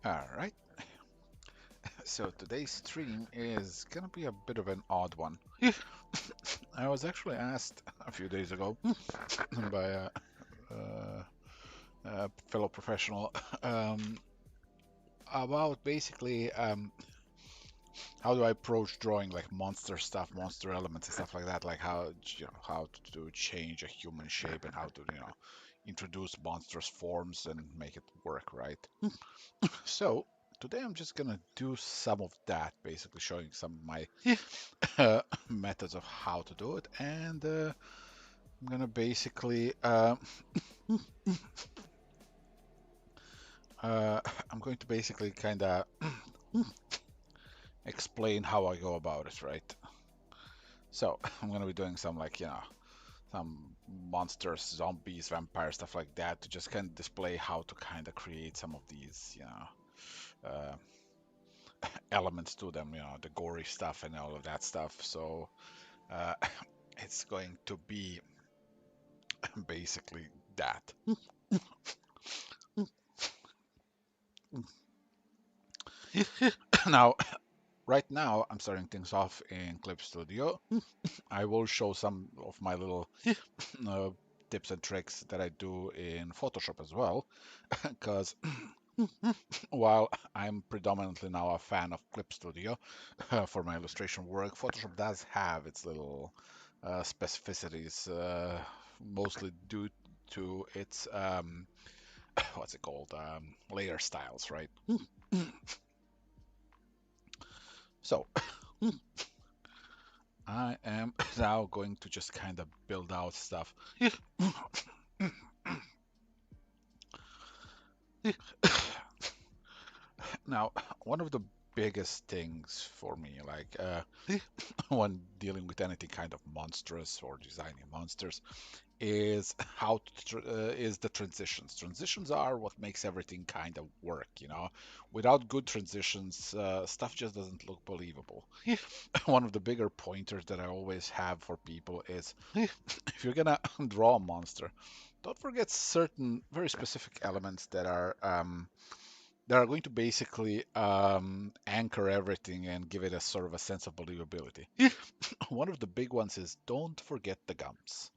All right. So today's stream is gonna be a bit of an odd one. I was actually asked a few days ago by a fellow professional um, about basically how do I approach drawing like monster stuff, monster elements and stuff like that, like how to change a human shape and how to introduce monstrous forms and make it work, right? So today I'm just gonna do some of that, basically showing some of my methods of how to do it, and I'm gonna basically uh, I'm going to basically kind of explain how I go about it, right? So I'm gonna be doing some like some monsters, zombies, vampires, stuff like that to just kind of display how to kind of create some of these elements to them, the gory stuff and all of that stuff. So uh, it's going to be basically that. Now, right now, I'm starting things off in Clip Studio. I will show some of my little uh, tips and tricks that I do in Photoshop as well, because while I'm predominantly now a fan of Clip Studio for my illustration work, Photoshop does have its little specificities, mostly due to its what's it called, layer styles, right? So I am now going to just kind of build out stuff. Now, one of the biggest things for me, like when dealing with anything kind of monstrous or designing monsters, is is the transitions. Transitions are what makes everything kind of work, you know. Without good transitions, stuff just doesn't look believable. One of the bigger pointers that I always have for people is if you're gonna draw a monster, don't forget certain very specific elements that are going to basically anchor everything and give it a sort of a sense of believability. One of the big ones is don't forget the gums.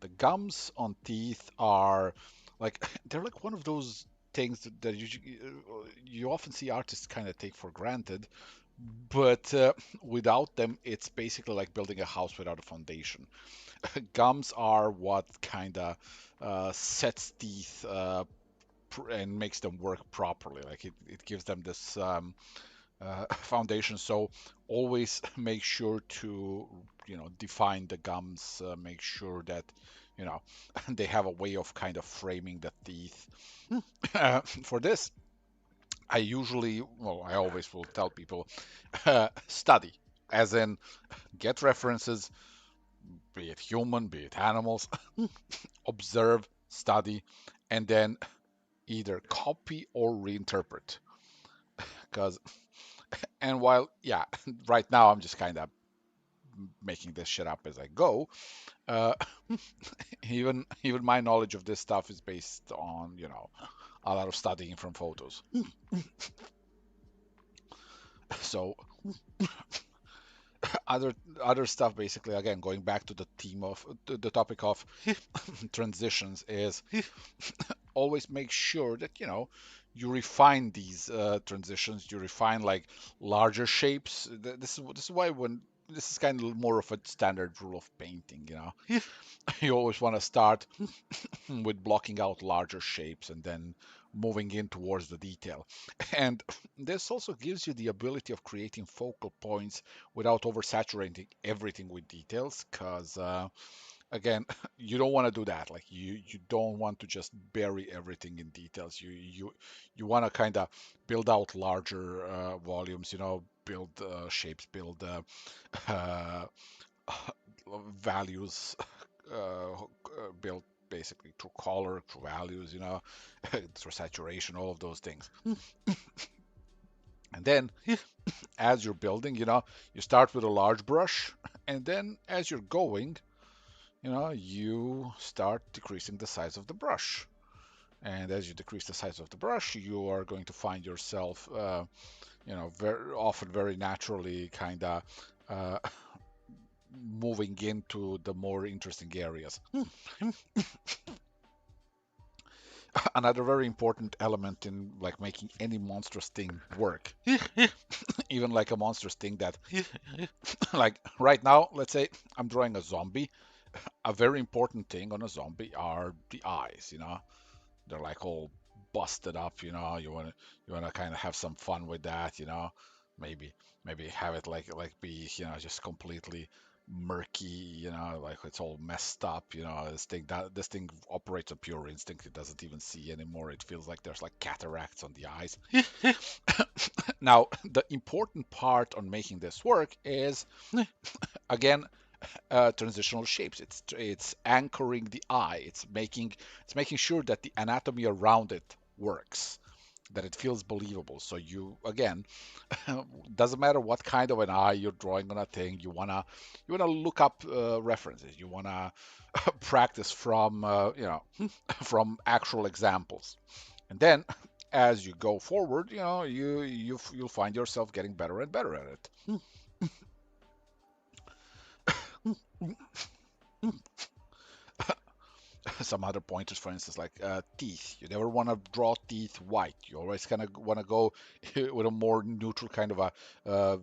The gums on teeth are like they're like one of those things that you often see artists kind of take for granted, but without them, it's basically like building a house without a foundation. Gums are what kind of sets teeth and makes them work properly. Like it gives them this foundation. So always make sure to define the gums. Make sure that you know they have a way of kind of framing the teeth. For this, I always will tell people study, as in get references, be it human, be it animals, observe, study, and then either copy or reinterpret. Because and while yeah, right now I'm just kind of making this shit up as I go. Uh, even my knowledge of this stuff is based on a lot of studying from photos. So other stuff basically again going back to the theme of the topic of transitions is always make sure that you refine these transitions. You refine like larger shapes. This is why when this is kind of more of a standard rule of painting. You always want to start with blocking out larger shapes and then moving in towards the detail. And this also gives you the ability of creating focal points without oversaturating everything with details, because again, you don't want to do that. Like you don't want to just bury everything in details. You want to kind of build out larger volumes, build shapes, build uh, values, build basically through color, through values, through saturation, all of those things. And then as you're building, you start with a large brush, and then as you're going, you start decreasing the size of the brush. And as you decrease the size of the brush, you are going to find yourself, very often, very naturally, kind of uh, moving into the more interesting areas. Another very important element in like making any monstrous thing work, even like a monstrous thing that, like right now, let's say I'm drawing a zombie. A very important thing on a zombie are the eyes. They're like all busted up. You wanna kind of have some fun with that. Maybe maybe have it like be just completely murky. Like it's all messed up. This thing operates on pure instinct. It doesn't even see anymore. It feels like there's like cataracts on the eyes. Now the important part on making this work is, again, transitional shapes. It's anchoring the eye. It's making sure that the anatomy around it works, that it feels believable. So you, again, doesn't matter what kind of an eye you're drawing on a thing. You wanna look up references. You wanna practice from from actual examples, and then as you go forward, you'll find yourself getting better and better at it. Some other pointers, for instance, like teeth. You never want to draw teeth white. You always kind of want to go with a more neutral kind of a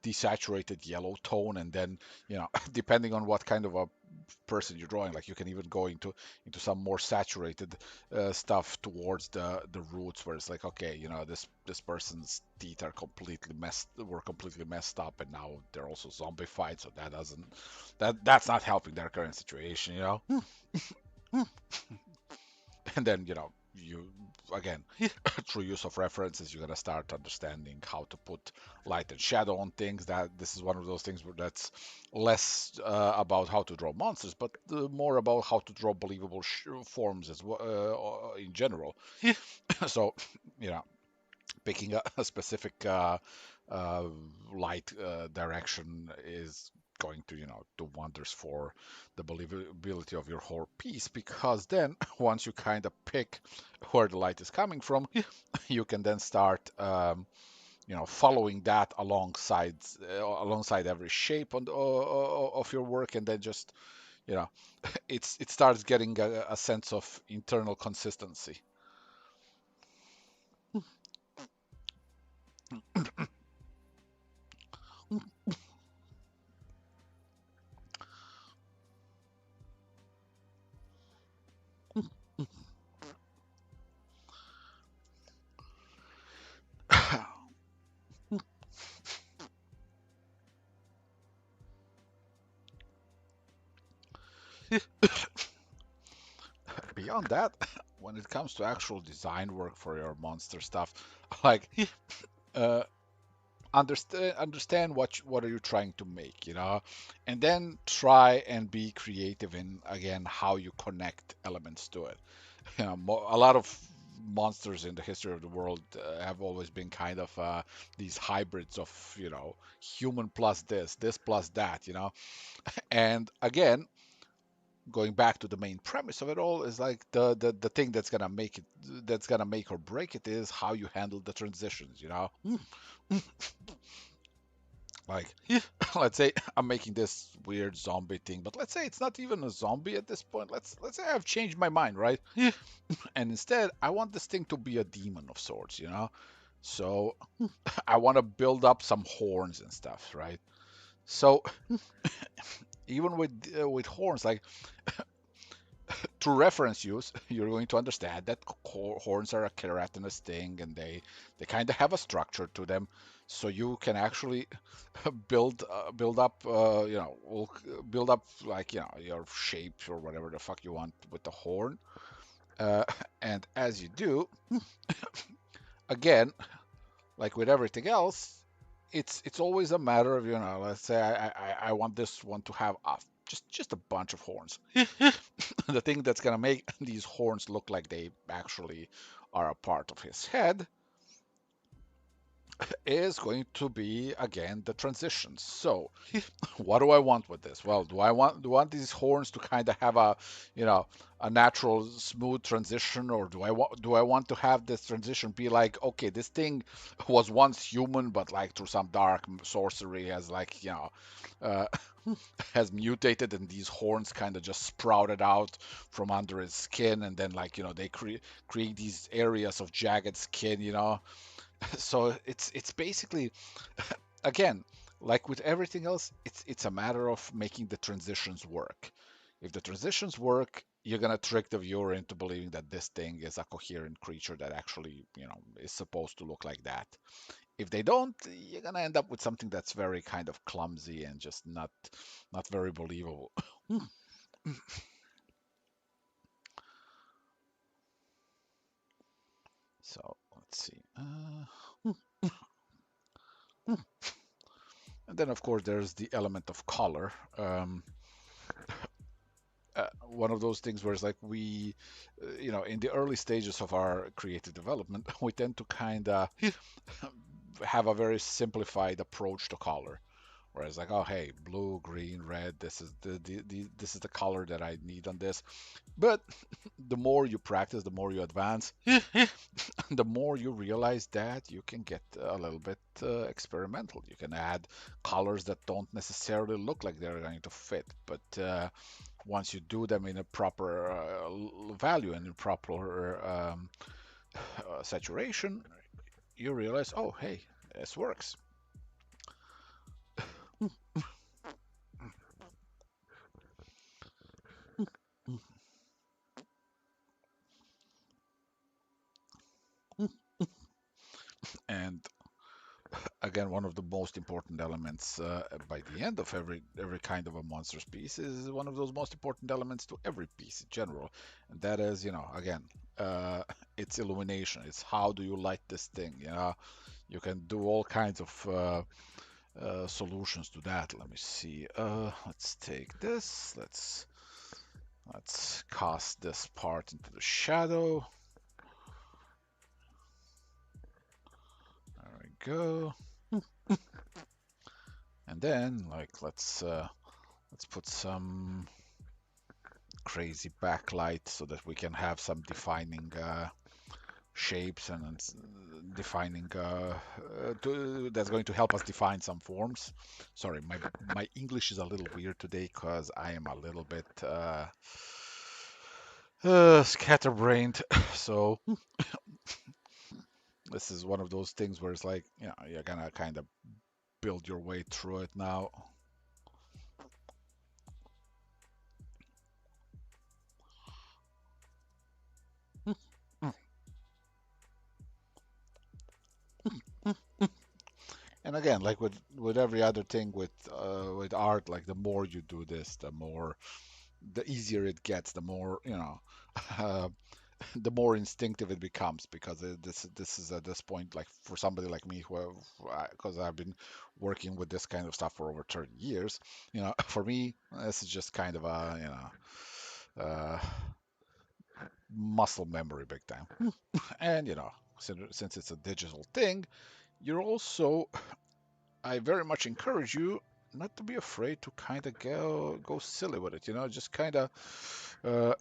desaturated yellow tone, and then depending on what kind of a person you're drawing, like you can even go into some more saturated stuff towards the roots, where it's like, okay, this person's teeth were completely messed up, and now they're also zombified, so that's not helping their current situation. And then you again, through use of references, you're going to start understanding how to put light and shadow on things. That this is one of those things where that's less about how to draw monsters, but more about how to draw believable forms as well, in general. So you know picking a specific uh, light direction is going to do wonders for the believability of your whole piece, because then once you kind of pick where the light is coming from, you can then start following that alongside every shape of your work, and then just you know it starts getting a sense of internal consistency. Beyond that, when it comes to actual design work for your monster stuff, like uh, understand what are you trying to make, and then try and be creative in, again, how you connect elements to it. A lot of monsters in the history of the world have always been kind of these hybrids of human plus this plus that, and again, going back to the main premise of it all, is like the thing that's gonna make or break it is how you handle the transitions. Like, let's say I'm making this weird zombie thing, but let's say it's not even a zombie at this point. Let's say I've changed my mind, right? And instead I want this thing to be a demon of sorts. So I want to build up some horns and stuff, right? So even with horns, like, through reference use, you're going to understand that horns are a keratinous thing, and they kind of have a structure to them, so you can actually build up build up, like, your shape or whatever the fuck you want with the horn. uh, and as you do, again, like with everything else, it's always a matter of, let's say I want this one to have just a bunch of horns. The thing that's gonna make these horns look like they actually are a part of his head is going to be again the transitions. So what do I want with this? Well, do I want these horns to kind of have a, you know, a natural smooth transition, or do I want to have this transition be like, okay, this thing was once human, but like through some dark sorcery has like, uh, has mutated, and these horns kind of just sprouted out from under his skin, and then like, they create these areas of jagged skin, so it's basically, again, like with everything else, it's a matter of making the transitions work. If the transitions work, you're gonna trick the viewer into believing that this thing is a coherent creature that actually, is supposed to look like that. If they don't, you're gonna end up with something that's very kind of clumsy and just not very believable. So let's see. And then of course there's the element of color. One of those things where it's like in the early stages of our creative development, we tend to kind of have a very simplified approach to color. Whereas like, oh hey, blue, green, red, this is this is the color that I need on this. But the more you practice, the more you advance, the more you realize that you can get a little bit experimental. You can add colors that don't necessarily look like they're going to fit, but once you do them in a proper value and in proper saturation, you realize, oh, hey, this works. And again, one of the most important elements by the end of every kind of a monstrous piece is one of those most important elements to every piece in general, and that is, again, uh, it's illumination. It's how do you light this thing? You can do all kinds of solutions to that. Let me see. Let's take this. Let's cast this part into the shadow. There we go. And then, like, let's put some crazy backlight so that we can have some defining shapes and defining that's going to help us define some forms. Sorry, my English is a little weird today because I am a little bit scatterbrained. So this is one of those things where it's like, you're gonna kind of build your way through it now. And again, like with every other thing with art, like the more you do this, the easier it gets, the more uh, the more instinctive it becomes, because this is at this point, like for somebody like me who, because I've been working with this kind of stuff for over 30 years, for me this is just kind of a muscle memory big time. And since it's a digital thing, you're also I very much encourage you not to be afraid to kind of go silly with it. Just kind of uh,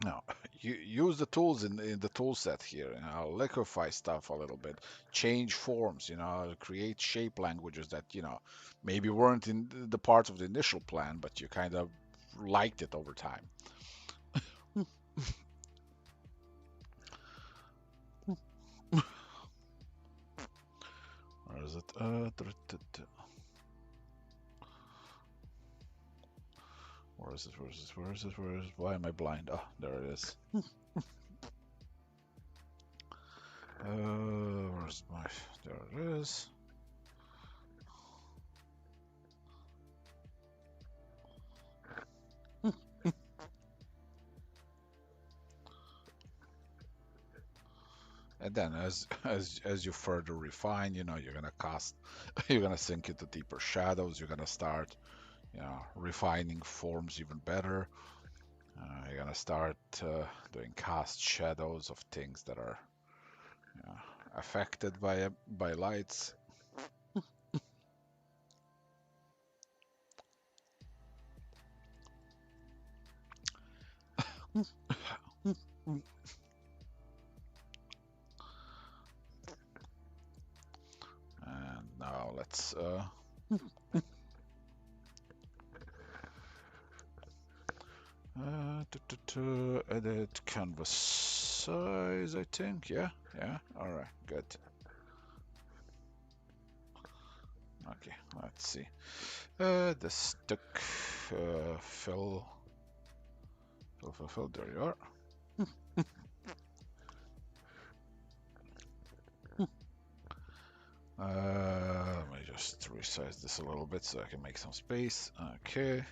no, you use the tools in the tool set here. Liquify stuff a little bit, change forms. Create shape languages that maybe weren't in the parts of the initial plan, but you kind of liked it over time. Where is it? Where is it? Where is it? Where is it? Where is it? Why am I blind? Oh, there it is. Where's my? There it is. And then as you further refine, you're gonna cast, you're gonna sink into deeper shadows. You're gonna start, refining forms even better. You're gonna start doing cast shadows of things that are, affected by lights. And now let's edit canvas size, I think. Yeah, yeah. All right, good. Okay, let's see. The stick fill. There you are. Let me just resize this a little bit so I can make some space. Okay.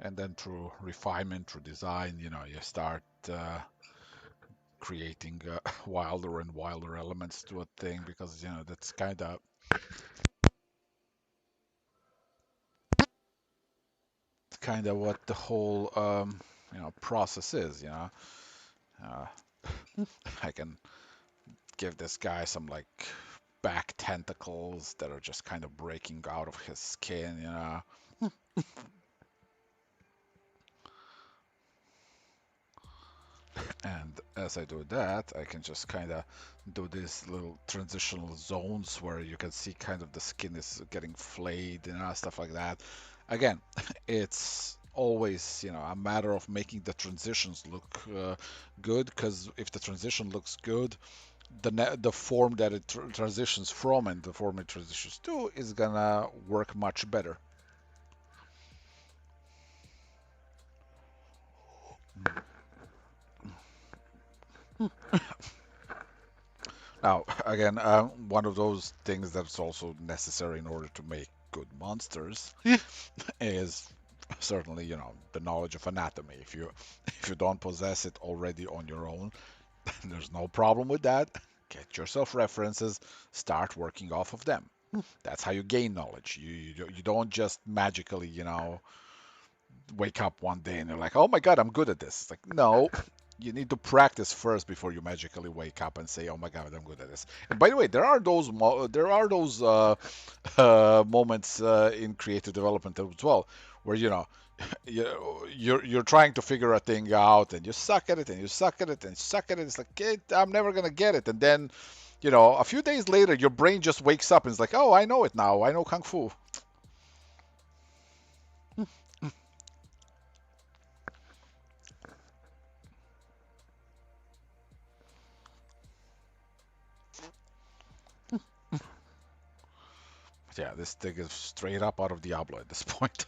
And then through refinement, through design, you know, you start creating wilder and wilder elements to a thing because, you know, that's kind of what the whole you know, process is, you know. Uh, I can give this guy some like back tentacles that are just kind of breaking out of his skin, you know. And as I do that, I can just kind of do these little transitional zones where you can see kind of the skin is getting flayed and stuff like that. Again, it's always, you know, a matter of making the transitions look good, because if the transition looks good, the form that it transitions from and the form it transitions to is gonna work much better. Now, again, one of those things that's also necessary in order to make good monsters is certainly, you know, the knowledge of anatomy. If you don't possess it already on your own, there's no problem with that. Get yourself references, start working off of them. That's how you gain knowledge. You don't just magically, you know, wake up one day and you're like, oh my God, I'm good at this. It's like, no, you need to practice first before you magically wake up and say, oh my God, I'm good at this. And by the way, there are those moments in creative development as well, where you, you're trying to figure a thing out and you suck at it and you suck at it and you suck at it. It's like, I'm never gonna get it. And then, you know, a few days later, your brain just wakes up and it's like, oh, I know it now. I know kung fu. Yeah, this thing is straight up out of Diablo at this point.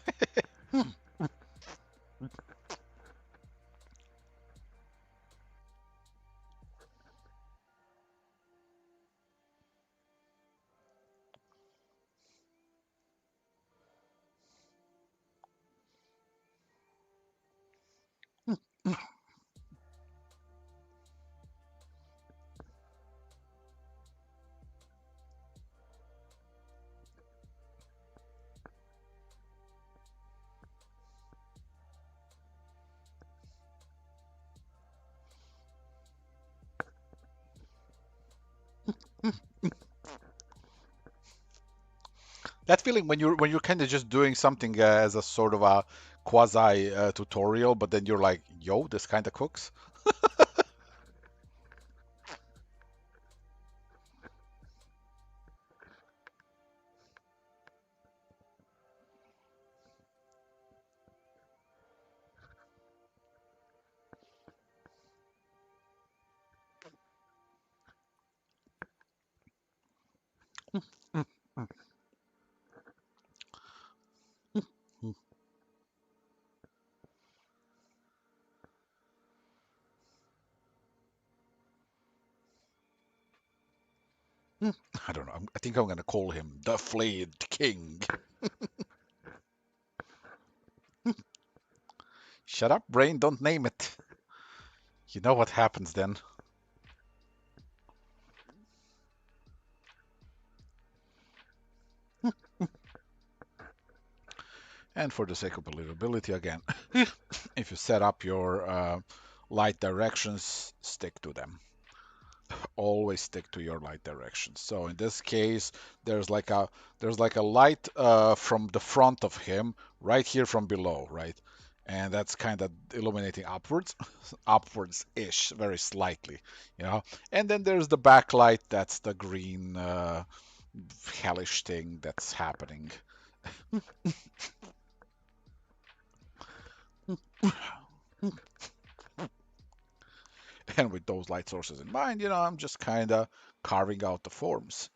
That feeling when you're kind of just doing something as a sort of a quasi tutorial, but then you're like, yo, this kind of cooks. I don't know. I think I'm gonna call him the Flayed King. Shut up, brain. Don't name it. You know what happens then. And for the sake of believability, again, if you set up your light directions, stick to them. Always stick to your light directions. So in this case, there's like a light from the front of him, right here from below, right? And that's kind of illuminating upwards, upwards-ish, very slightly, you know. And then there's the backlight, that's the green hellish thing that's happening. And with those light sources in mind, I'm just kind of carving out the forms.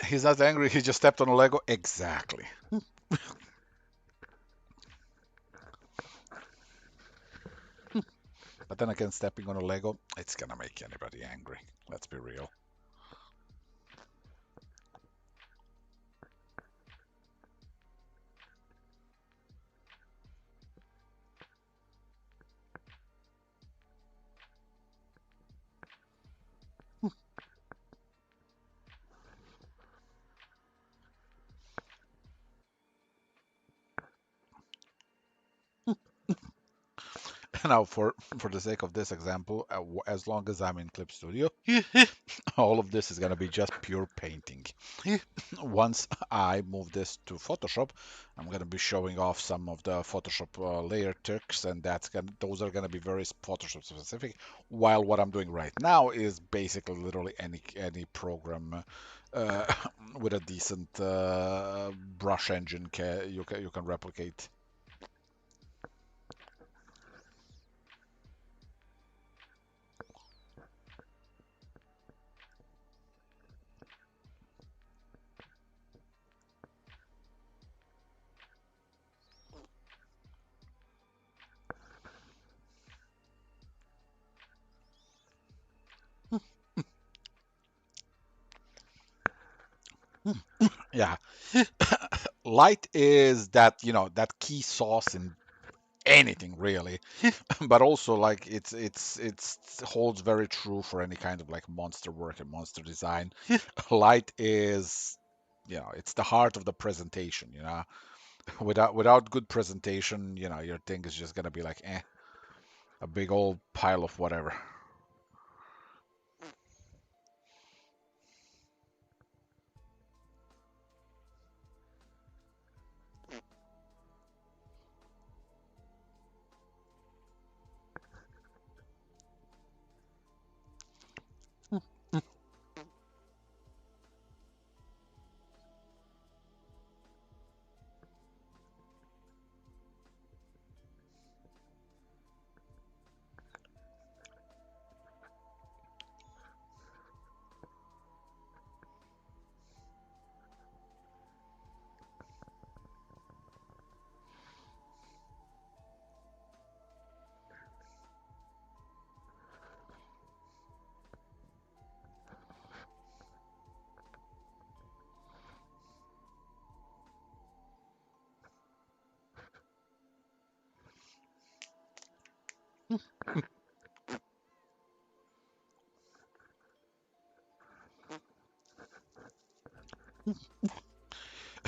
He's not angry, he just stepped on a Lego. Exactly. But then again, stepping on a Lego, it's gonna make anybody angry. Let's be real. Now, for the sake of this example, as long as I'm in Clip Studio, all of this is gonna be just pure painting. Once I move this to Photoshop, I'm gonna be showing off some of the Photoshop layer tricks, and those are gonna be very Photoshop specific. While what I'm doing right now is basically literally any program uh, with a decent brush engine you can replicate. Yeah, light is that key sauce in anything really, but also like it's holds very true for any kind of like monster work and monster design. Light is, it's the heart of the presentation. Without good presentation, your thing is just gonna be like a big old pile of whatever.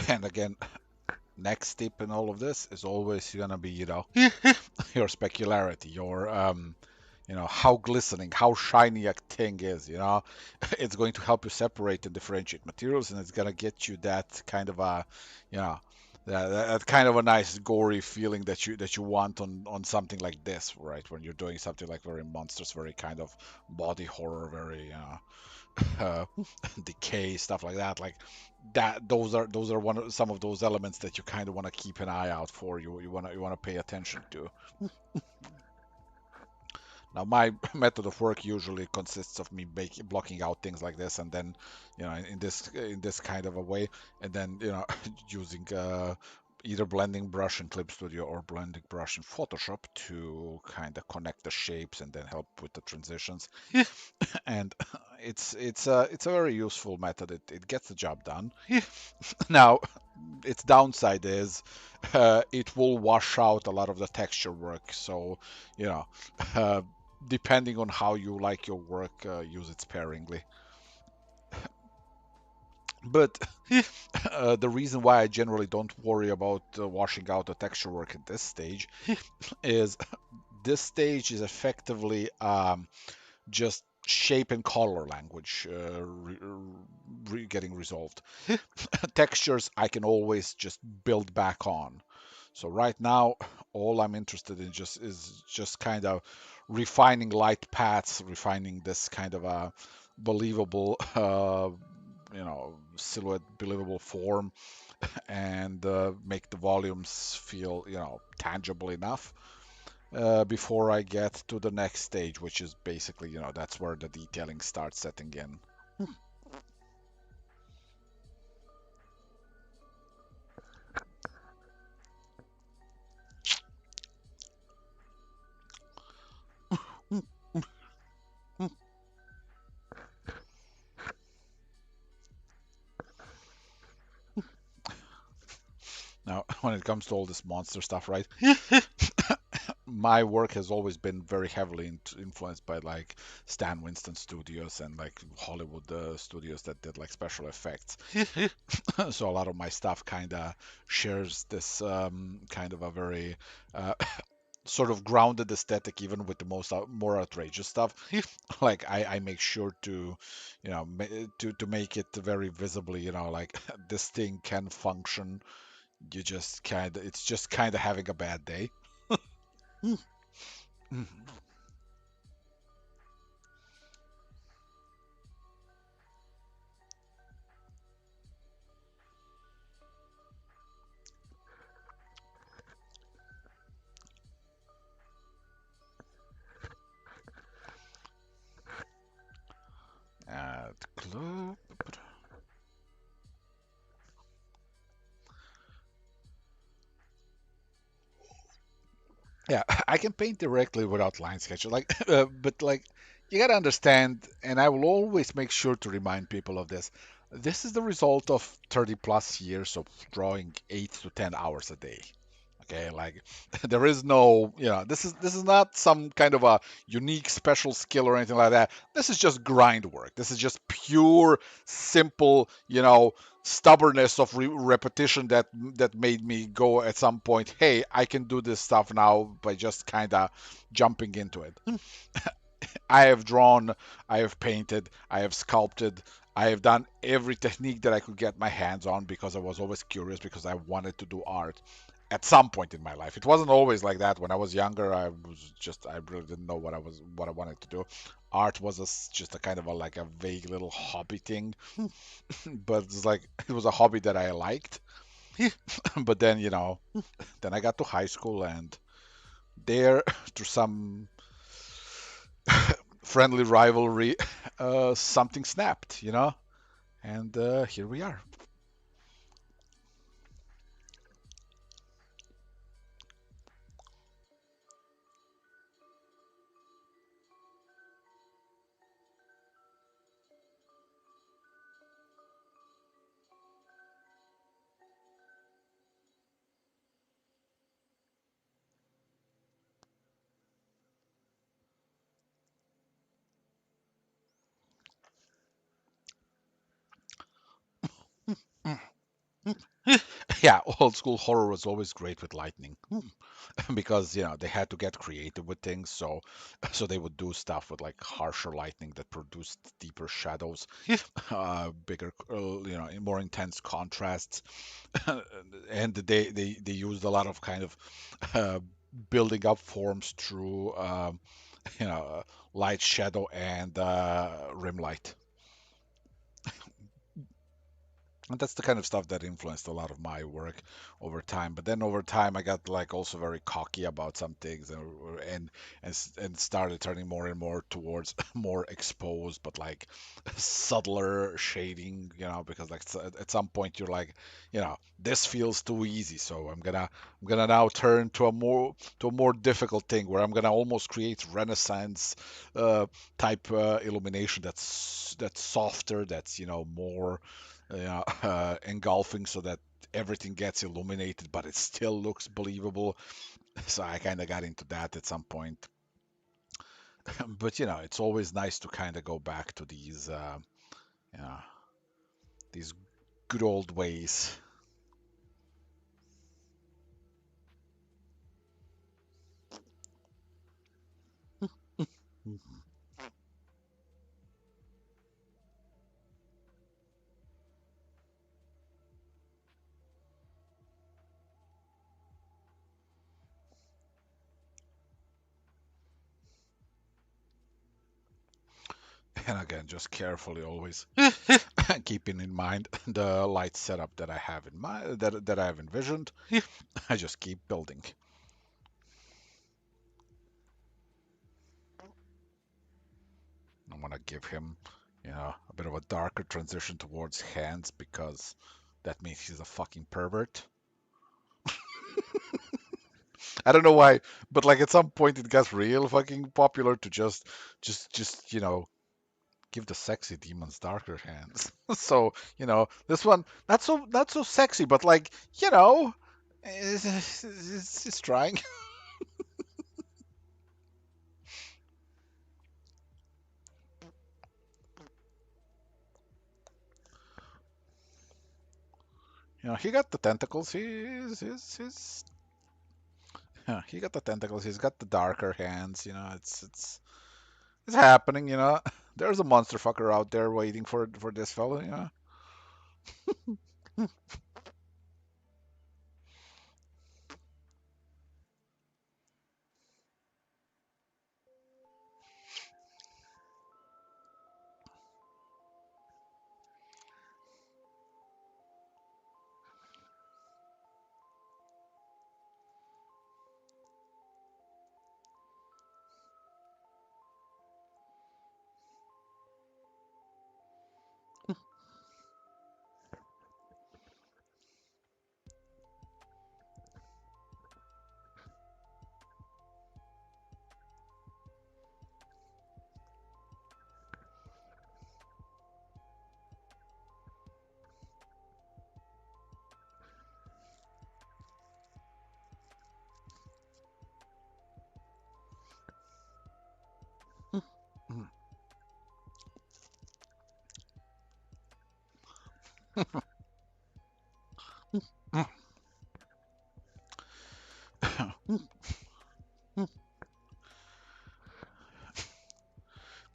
And again, next tip in all of this is always gonna be, your specularity, your how glistening, how shiny a thing is. It's going to help you separate and differentiate materials, and it's gonna get you that kind of a, you know, that kind of a nice gory feeling that you want on something like this, right? When you're doing something like very monstrous, very kind of body horror, very uh, decay, stuff like that. Like that, those are some of those elements that you kind of want to keep an eye out for. You want to pay attention to. Now, my method of work usually consists of me blocking out things like this, and then, in this kind of a way, and then, using either blending brush in Clip Studio or blending brush in Photoshop to kind of connect the shapes and then help with the transitions. And it's a very useful method. It gets the job done. Now, its downside is it will wash out a lot of the texture work. So, you know, uh, depending on how you like your work, use it sparingly. But the reason why I generally don't worry about washing out the texture work at this stage is this stage is effectively just shape and color language getting resolved. Textures I can always just build back on. So right now, all I'm interested in just kind of refining light paths, refining this kind of a believable, silhouette, believable form, and make the volumes feel, tangible enough before I get to the next stage, which is basically, that's where the detailing starts setting in. Now, when it comes to all this monster stuff, right? My work has always been very heavily influenced by like Stan Winston studios and like Hollywood studios that did like special effects. So a lot of my stuff kind of shares this kind of a very sort of grounded aesthetic, even with the most more outrageous stuff. Like I make sure to, to make it very visibly, like this thing can function. It's just kind of having a bad day. Add club. Yeah, I can paint directly without line sketches. Like, but like, you gotta understand, and I will always make sure to remind people of this. This is the result of 30 plus years of drawing 8 to 10 hours a day. Okay, like there is no, this is not some kind of a unique special skill or anything like that. This is just grind work. This is just pure, simple, stubbornness of repetition that made me go at some point, hey, I can do this stuff now by just kind of jumping into it. I have drawn, I have painted, I have sculpted, I have done every technique that I could get my hands on because I was always curious because I wanted to do art at some point in my life. It wasn't always like that. When I was younger, I really didn't know what I wanted to do. Art was just a kind of like a vague little hobby thing, but it was a hobby that I liked. But then, then I got to high school and there, through some friendly rivalry, something snapped, and here we are. Yeah, old school horror was always great with lightning because they had to get creative with things, so they would do stuff with like harsher lightning that produced deeper shadows, bigger, more intense contrasts, and they used a lot of kind of uh, building up forms through you know light, shadow, and rim light. And that's the kind of stuff that influenced a lot of my work over time. But then over time, I got like also very cocky about some things, and started turning more and more towards more exposed, but like subtler shading. Because like at some point you're like, this feels too easy, so I'm gonna now turn to a more difficult thing where I'm gonna almost create Renaissance uh, type illumination that's softer, that's more engulfing so that everything gets illuminated, but it still looks believable. So I kind of got into that at some point. But it's always nice to kind of go back to you know, these good old ways. And again, just carefully always keeping in mind the light setup that I have in mind, that I have envisioned. I just keep building. I want to give him, a bit of a darker transition towards hands because that means he's a fucking pervert. I don't know why, but like at some point it got real fucking popular to just give the sexy demons darker hands. So this one not so sexy, but like it's trying. He got the tentacles. Yeah, he got the tentacles. He's got the darker hands. It's happening. There's a monster fucker out there waiting for this fellow.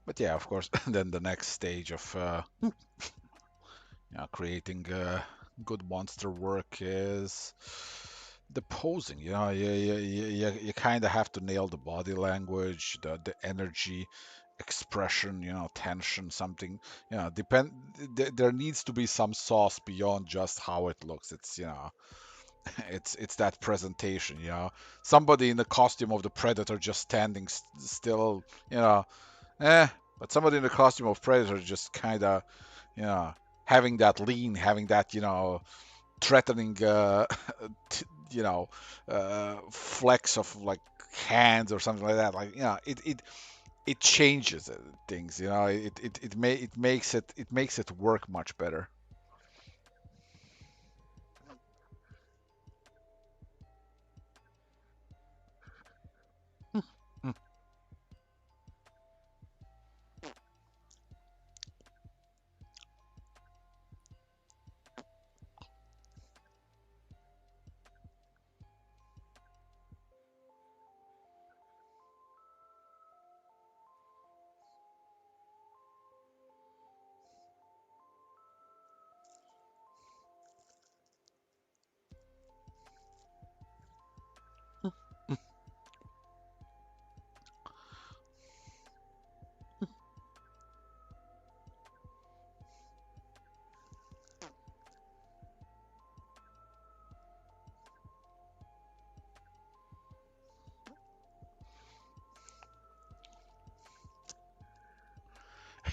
But yeah, of course, then the next stage of creating good monster work is the posing. You kind of have to nail the body language, the energy, expression, tension, something. There needs to be some sauce beyond just how it looks. It's that presentation. Somebody in the costume of the Predator just standing still, you know, eh. But somebody in the costume of Predator just kind of, you know, having that lean, having that, threatening, t- flex of like hands or something like that. Like, it changes things. It makes it work much better.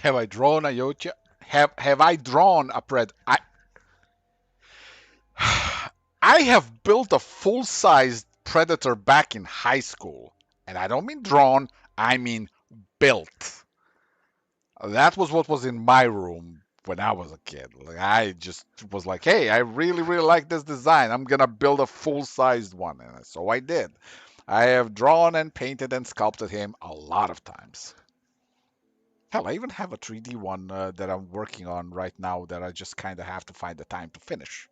Have I drawn a Yocha? Have I drawn a pred? I have built a full-sized predator back in high school, and I don't mean drawn. I mean built. That was what was in my room when I was a kid. Like I just was like, hey, I really, really like this design. I'm gonna build a full-sized one, and so I did. I have drawn and painted and sculpted him a lot of times. Hell, I even have a 3D one that I'm working on right now that I just kind of have to find the time to finish.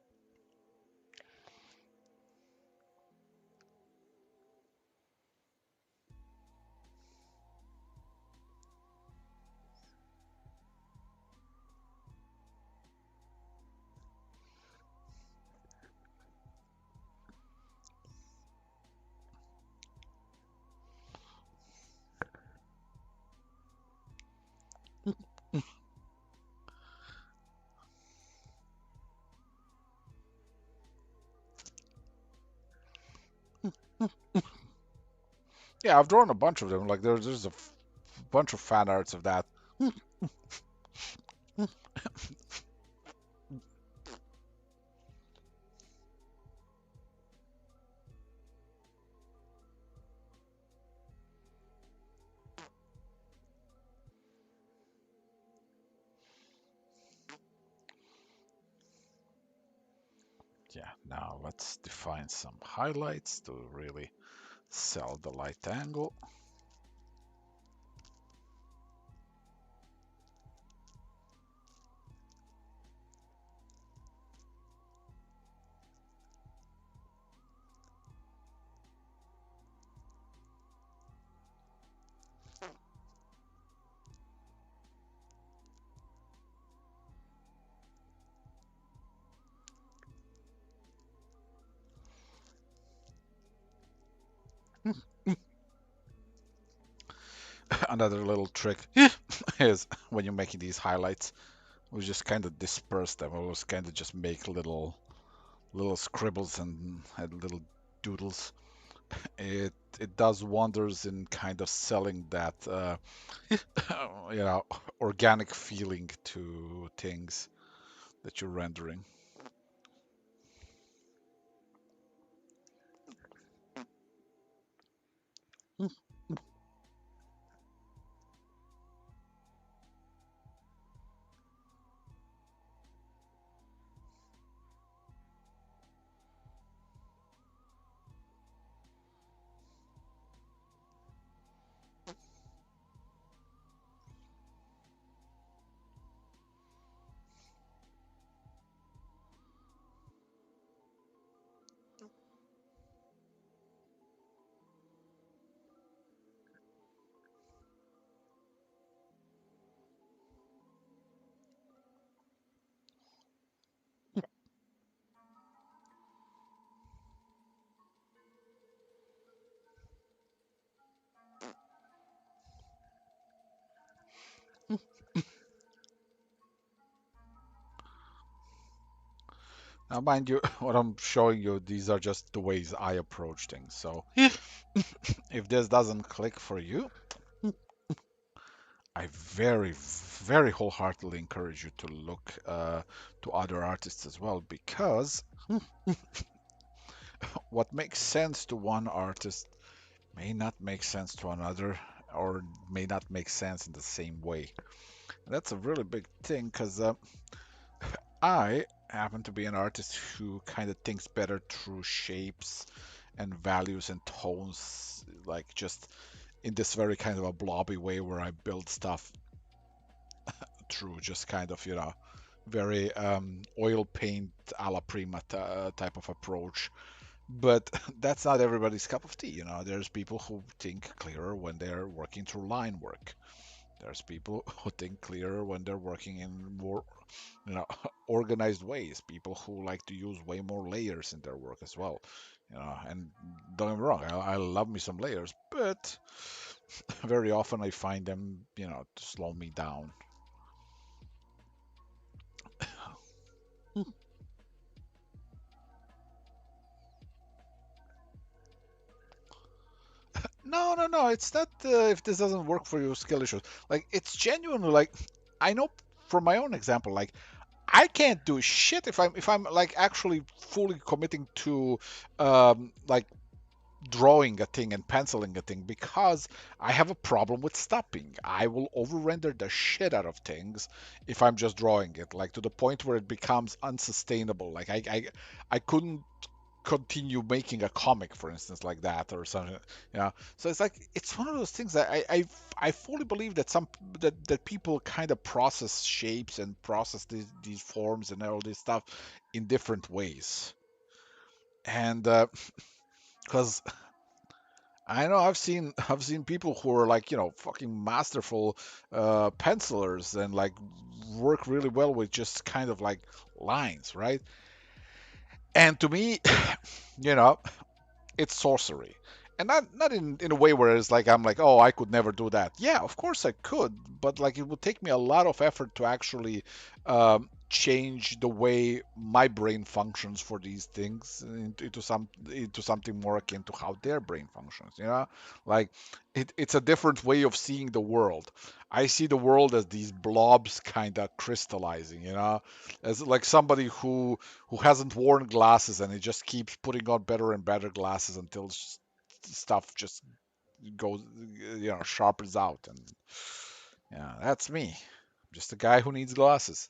Yeah, I've drawn a bunch of them. Like there's a bunch of fan arts of that. Yeah, now let's define some highlights to really sell the light angle. Another little trick is when you're making these highlights, we just kind of disperse them. We just kind of just make little scribbles and little doodles. It does wonders in kind of selling that you know organic feeling to things that you're rendering. Now, mind you, what I'm showing you, these are just the ways I approach things. So if this doesn't click for you, I very wholeheartedly encourage you to look to other artists as well, because what makes sense to one artist may not make sense to another, or may not make sense in the same way. That's a really big thing, because I happen to be an artist who kind of thinks better through shapes and values and tones, like just in this very kind of a blobby way where I build stuff through just kind of, very oil paint a la prima type of approach. But that's not everybody's cup of tea. There's people who think clearer when they're working through line work. There's people who think clearer when they're working in more, organized ways. People who like to use way more layers in their work as well. And don't get me wrong, I love me some layers, but very often I find them, to slow me down. No, no, no. It's not if this doesn't work for you, skill issues. Like it's genuinely like I know from my own example, like I can't do shit if I'm like actually fully committing to like drawing a thing and penciling a thing because I have a problem with stopping. I will over-render the shit out of things if I'm just drawing it, like to the point where it becomes unsustainable. Like I couldn't continue making a comic, for instance, like that or something. So it's like it's one of those things that I fully believe that that people kind of process shapes and process these forms and all this stuff in different ways. And because I know I've seen people who are like fucking masterful pencilers and like work really well with just kind of like lines, right? And to me, you know, it's sorcery. And not in a way where it's like I'm like, oh, I could never do that. Yeah, of course I could, but like it would take me a lot of effort to actually change the way my brain functions for these things into something more akin to how their brain functions. Like it's a different way of seeing the world. I see the world as these blobs kind of crystallizing, as like somebody who hasn't worn glasses and he just keeps putting on better and better glasses until stuff just goes, sharpens out. And yeah, that's me. Just a guy who needs glasses.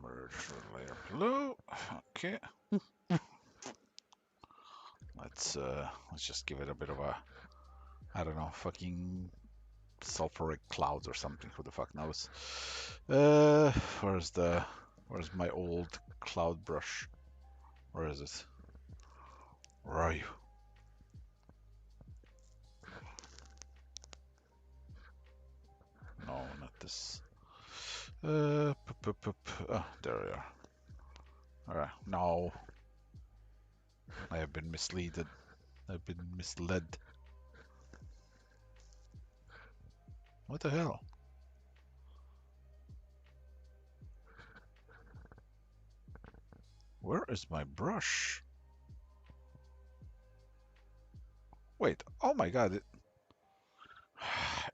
Merge layer blue. Okay. Let's just give it a bit of a, I don't know, fucking sulfuric clouds or something. Who the fuck knows? Uh, where's the where's my old cloud brush? Where is it? Where are you? No, not this. There we are. Alright, no, I have been misleaded. I've been misled. What the hell? Where is my brush? Wait, oh my god,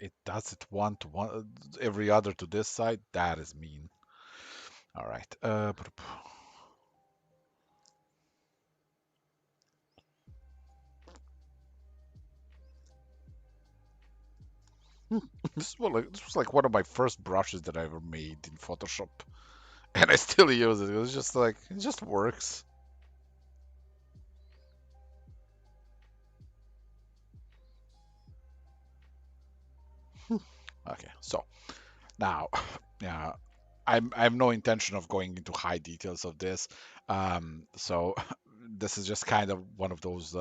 it does it one to one, every other to this side? That is mean. Alright, this was like one of my first brushes that I ever made in Photoshop. And I still use it. It was just like, it just works. Okay, so now, yeah, I have no intention of going into high details of this. So this is just kind of one of those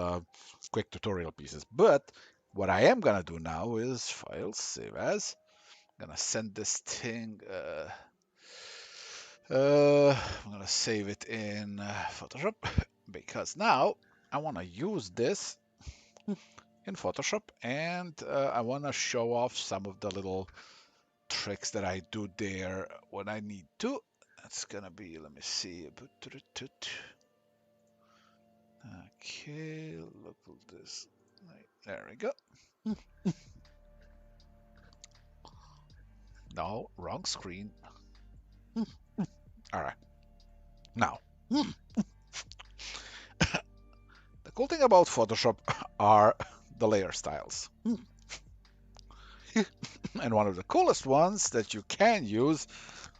quick tutorial pieces. But what I am gonna do now is file, save as. I'm gonna send this thing. I'm gonna save it in Photoshop because now I want to use this in Photoshop and I want to show off some of the little tricks that I do there when I need to. That's gonna be, let me see. Okay, look at this. There we go. No, wrong screen. All right. Now, cool thing about Photoshop are the layer styles. And one of the coolest ones that you can use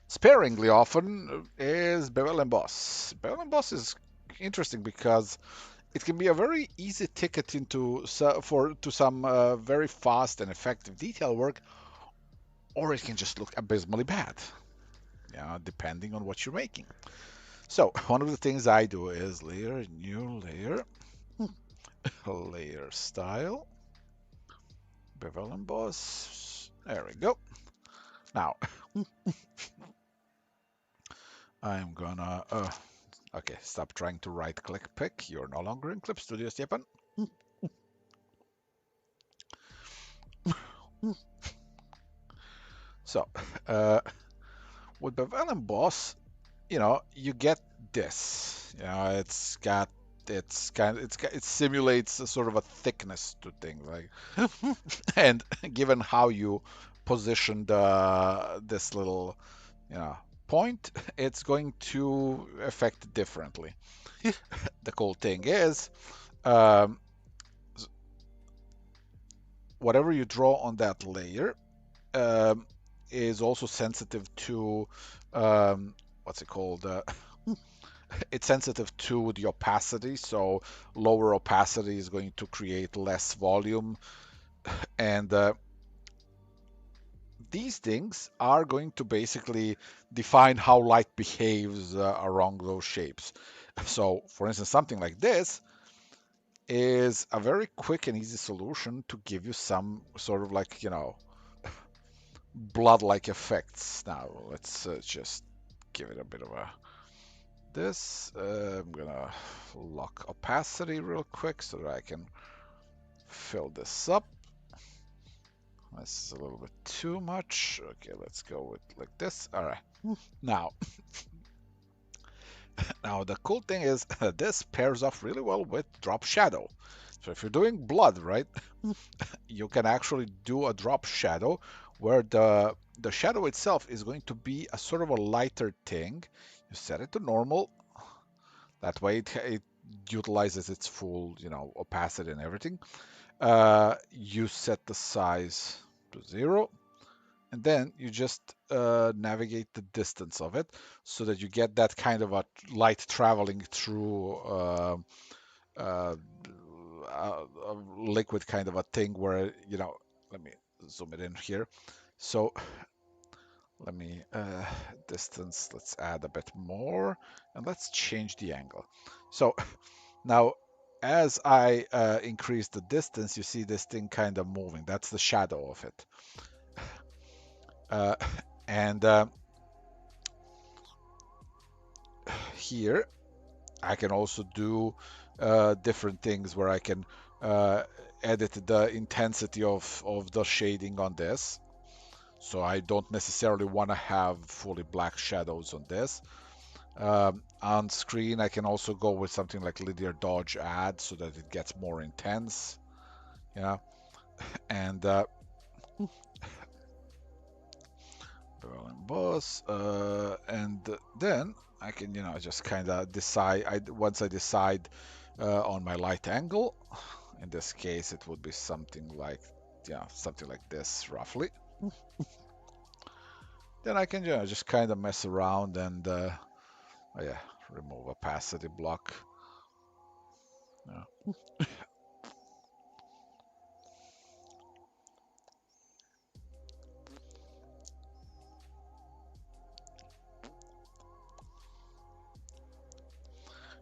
sparingly often is Bevel emboss. Bevel emboss is interesting because it can be a very easy ticket into to some very fast and effective detail work, or it can just look abysmally bad, depending on what you're making. So one of the things I do is layer, new layer, layer style, Bevel emboss. There we go. Now I'm gonna okay, stop trying to right click pick. You're no longer in Clip Studio, Stefan. So with Bevel emboss, you get this. It simulates a sort of a thickness to things like, and given how you position this little, point, it's going to affect it differently. The cool thing is, um, whatever you draw on that layer um, is also sensitive to what's it called? It's sensitive to the opacity, so lower opacity is going to create less volume, and these things are going to basically define how light behaves around those shapes. So, for instance, something like this is a very quick and easy solution to give you some sort of like, blood-like effects. Now, let's just give it a bit of a this. I'm gonna lock opacity real quick so that I can fill this up. This is a little bit too much. Okay, let's go with like this. All right. Now, now the cool thing is this pairs off really well with drop shadow. So if you're doing blood, right, you can actually do a drop shadow where the shadow itself is going to be a sort of a lighter thing. You set it to normal. That way it utilizes its full, opacity and everything. You set the size to 0, and then you just navigate the distance of it so that you get that kind of a light traveling through a liquid kind of a thing where, let me zoom it in here. So let me distance, let's add a bit more, and let's change the angle. So now, as I increase the distance, you see this thing kind of moving. That's the shadow of it. Uh, and here, I can also do different things where I can edit the intensity of the shading on this. So I don't necessarily want to have fully black shadows on this. On screen, I can also go with something like linear dodge add so that it gets more intense. Yeah, and Bevel emboss, and then I can, just kind of decide. Once I decide on my light angle, in this case, it would be something like, something like this, roughly. Then I can, just kind of mess around and, oh yeah, remove opacity block. Yeah.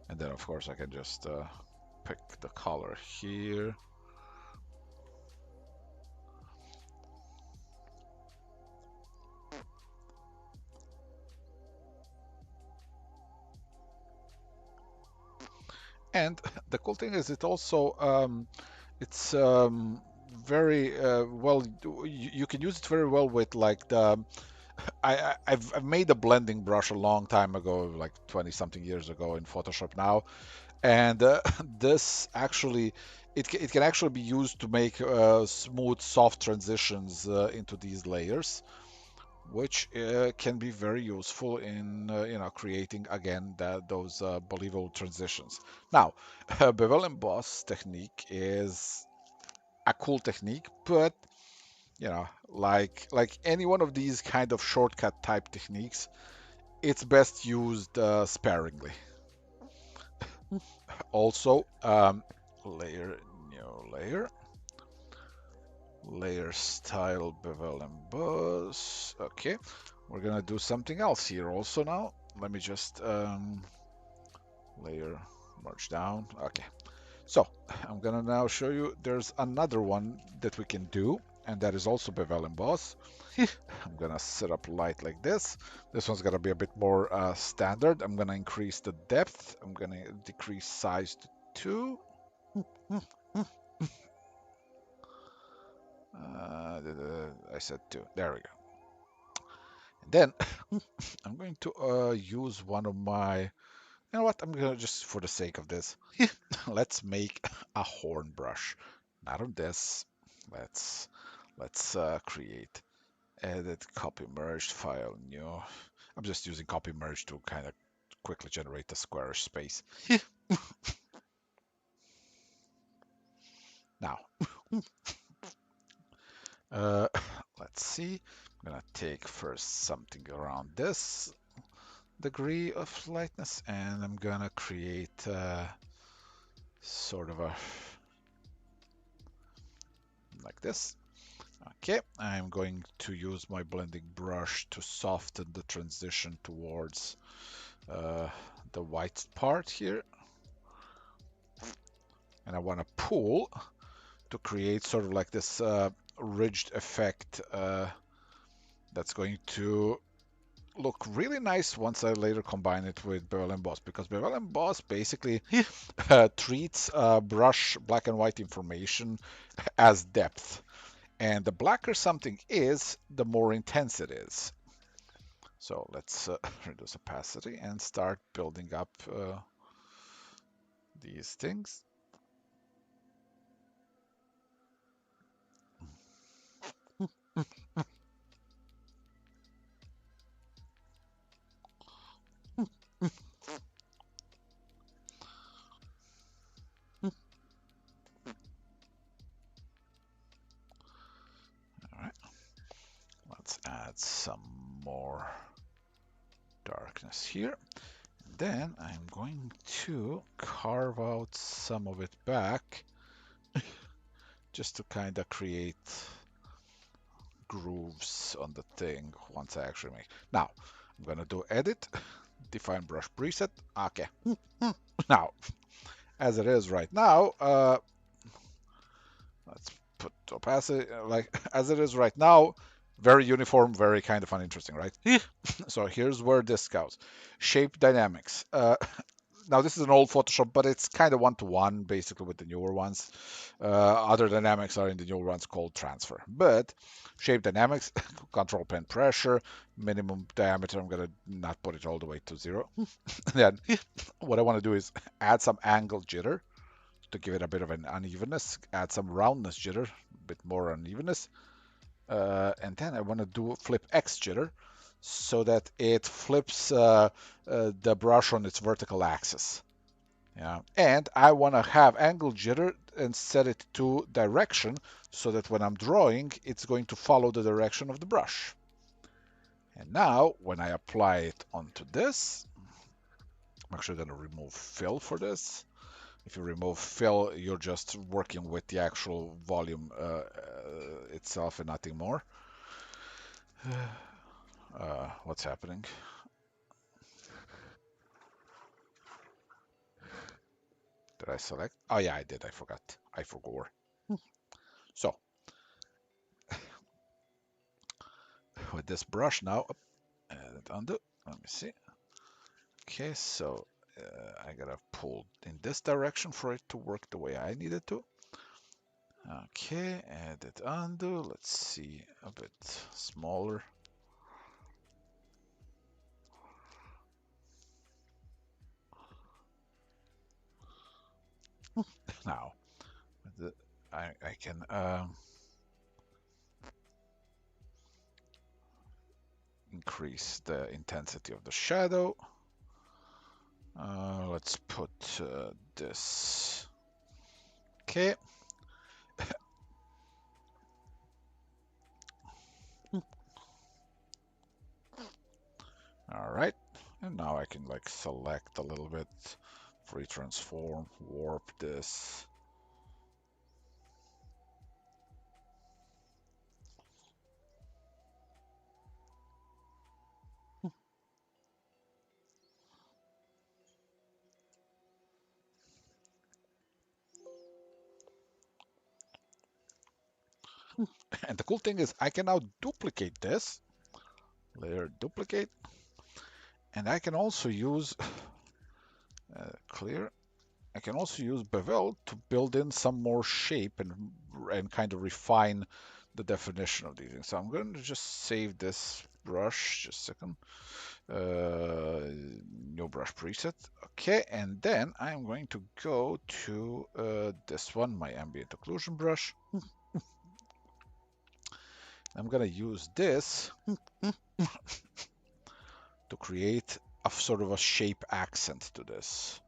And then, of course, I can just pick the color here. And the cool thing is it also it's very well. You can use it very well with like the. I've made a blending brush a long time ago, like 20 something years ago in Photoshop now, and this actually it can actually be used to make smooth, soft transitions into these layers. which can be very useful in creating again those believable transitions. Now, bevel emboss technique is a cool technique, but like any one of these kind of shortcut type techniques, it's best used sparingly. Also, layer, new layer, layer style bevel emboss. Okay, we're gonna do something else here also now. Let me just layer merge down. Okay, so I'm gonna now show you there's another one that we can do, and that is also bevel emboss. I'm gonna set up light like this. This one's gonna be a bit more standard. I'm gonna increase the depth. I'm gonna decrease size to 2. I said 2. There we go. And then I'm going to use one of my. You know what? I'm gonna just for the sake of this, let's make a horn brush. Not on this. Let's create edit copy merged file new. I'm just using copy merge to kind of quickly generate a squarish space. Now, uh, let's see. I'm gonna take first something around this degree of lightness, and I'm gonna create sort of a like this. Okay, I'm going to use my blending brush to soften the transition towards the white part here. And I want to pull to create sort of like this ridged effect that's going to look really nice once I later combine it with Bevel Emboss, because Bevel Emboss basically treats brush black and white information as depth. And the blacker something is, the more intense it is. So let's reduce opacity and start building up these things. All right, let's add some more darkness here. Then I'm going to carve out some of it back just to kind of create grooves on the thing once I actually make. Now, I'm going to do edit, define brush preset. Okay. Now, as it is right now, let's put opacity, like as it is right now, very uniform, very kind of uninteresting, right? So here's where this goes. Shape dynamics. Now this is an old Photoshop, but it's kind of one-to-one basically with the newer ones. Other dynamics are in the newer ones called transfer. But shape dynamics, control pen pressure, minimum diameter, I'm gonna not put it all the way to 0. Then what I want to do is add some angle jitter to give it a bit of an unevenness, add some roundness jitter, a bit more unevenness. And then I want to do flip X jitter so that it flips the brush on its vertical axis. Yeah. And I want to have angle jitter and set it to direction so that when I'm drawing, it's going to follow the direction of the brush. And now when I apply it onto this, I'm actually going to remove fill for this. If you remove fill, you're just working with the actual volume itself and nothing more. What's happening? Did I select? Oh yeah, I did. I forgot. I forgot. So with this brush now, and undo. Let me see. Okay, so I gotta pull in this direction for it to work the way I need it to. Okay, edit undo. Let's see, a bit smaller. Now, I, can increase the intensity of the shadow. Let's put this. Okay. All right. And now I can like select a little bit, free transform, warp this. And the cool thing is I can now duplicate this, layer duplicate, and I can also use clear. I can also use Bevel to build in some more shape and kind of refine the definition of these things. So I'm going to just save this brush, just a second. New brush preset. Okay, and then I'm going to go to this one, my ambient occlusion brush. I'm going to use this to create a sort of a shape accent to this.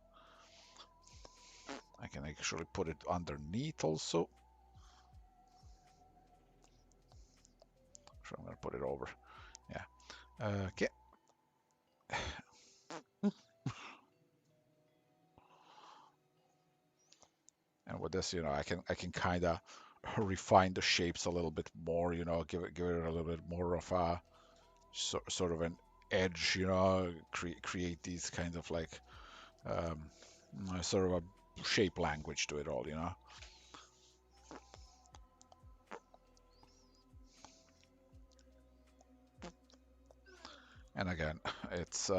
I can actually put it underneath also. So I'm going to put it over. Yeah. Okay. And with this, I can kind of refine the shapes a little bit more. Give it a little bit more of a sort of an edge. Create these kinds of like sort of a shape language to it all. And again, it's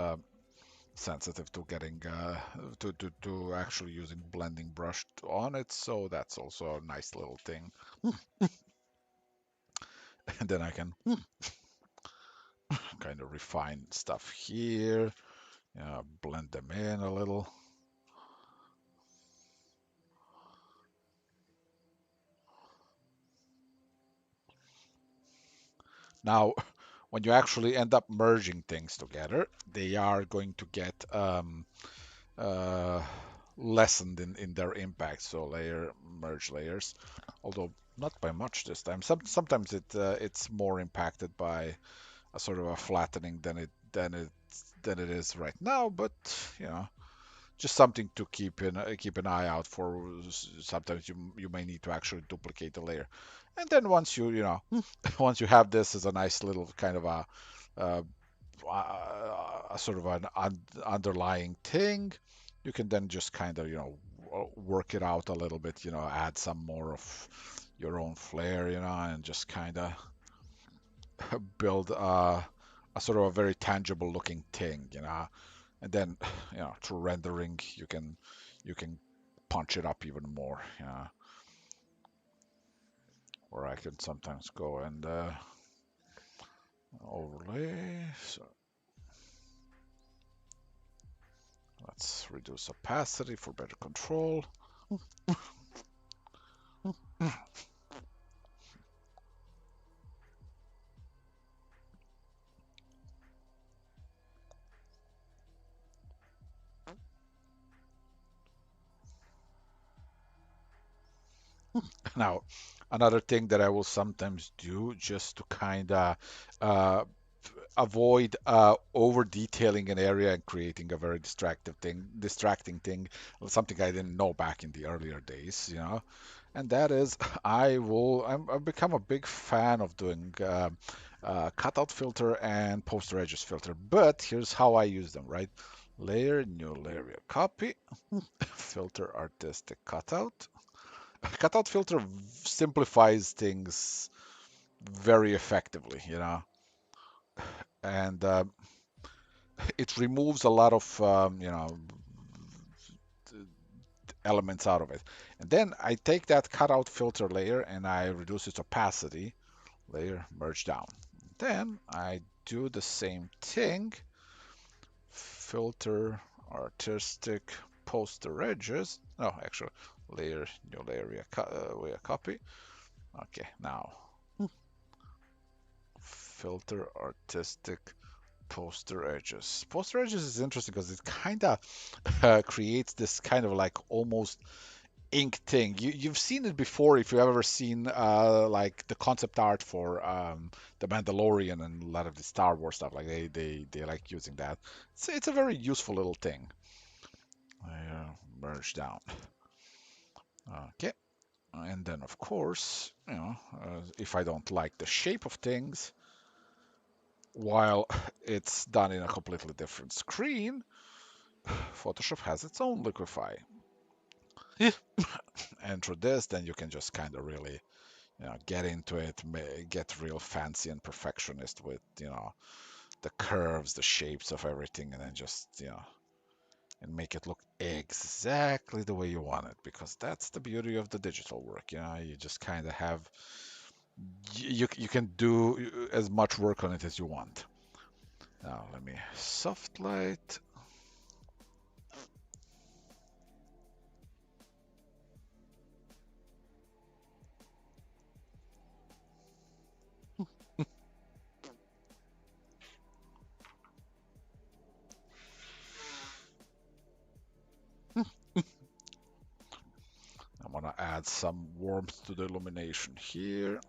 sensitive to getting to actually using blending brush on it, so that's also a nice little thing. And then I can kind of refine stuff here, blend them in a little. Now, when you actually end up merging things together, they are going to get uh, lessened in their impact. So merge layers, although not by much this time. Sometimes it's more impacted by a sort of a flattening than it is right now. But just something to keep an eye out for. Sometimes you may need to actually duplicate the layer, and then once once you have this as a nice little kind of uh, a sort of an underlying thing, you can then just kind of work it out a little bit, add some more of your own flair, and just kind of build a sort of a very tangible looking thing, and then through rendering you can punch it up even more, or I can sometimes go and overlay. So let's reduce opacity for better control. Now, another thing that I will sometimes do just to kind of uh, avoid over detailing an area and creating a very distracting thing, something I didn't know back in the earlier days, and that is I've become a big fan of doing cutout filter and poster edges filter, but here's how I use them, right? Layer, new layer, copy, filter artistic cutout. Cutout filter simplifies things very effectively, and it removes a lot of elements out of it. And then I take that cutout filter layer and I reduce its opacity, layer merge down. Then I do the same thing, filter artistic poster edges. No, actually, layer new layer via copy. Okay, now filter artistic Poster edges. Poster edges is interesting because it kind of creates this kind of like almost ink thing. You've seen it before if you've ever seen like the concept art for the Mandalorian and a lot of the Star Wars stuff. Like they like using that. It's a very useful little thing. I merge down. Okay. And then of course, if I don't like the shape of things, while it's done in a completely different screen, Photoshop has its own liquify. And through this, then you can just kind of really, get into it, get real fancy and perfectionist with, the curves, the shapes of everything, and then just, and make it look exactly the way you want it, because that's the beauty of the digital work. You just kind of have, you can do as much work on it as you want. Now let me soft light. I'm gonna add some warmth to the illumination here.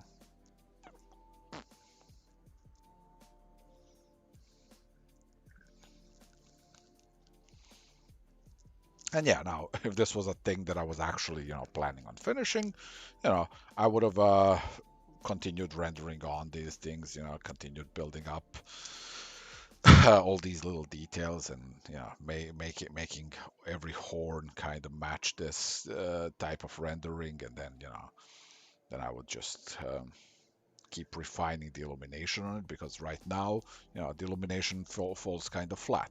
And yeah, now if this was a thing that I was actually, planning on finishing, I would have continued rendering on these things, continued building up all these little details, and making every horn kind of match this type of rendering, and then then I would just keep refining the illumination on it, because right now, the illumination falls kind of flat.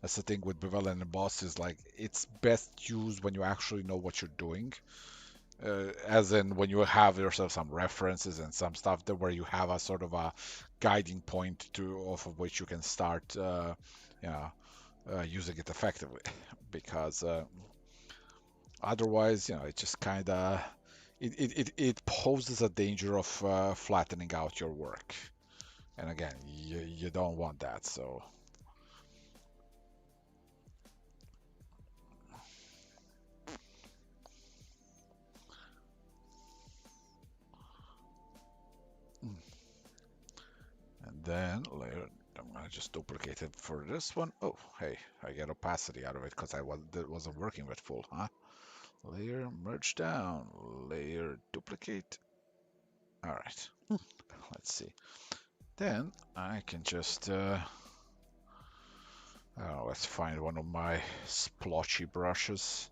That's the thing with Bevel and emboss, is like it's best used when you actually know what you're doing. As in when you have yourself some references and some stuff that where you have a sort of a guiding point to off of which you can start, you know, using it effectively. Because otherwise, it just kind of it poses a danger of flattening out your work. And again, you don't want that. So, and then later, I'm gonna just duplicate it for this one. Oh, hey, I get opacity out of it because that wasn't working with full, huh? Layer, merge down, layer, duplicate. All right, let's see. Then I can just, let's find one of my splotchy brushes.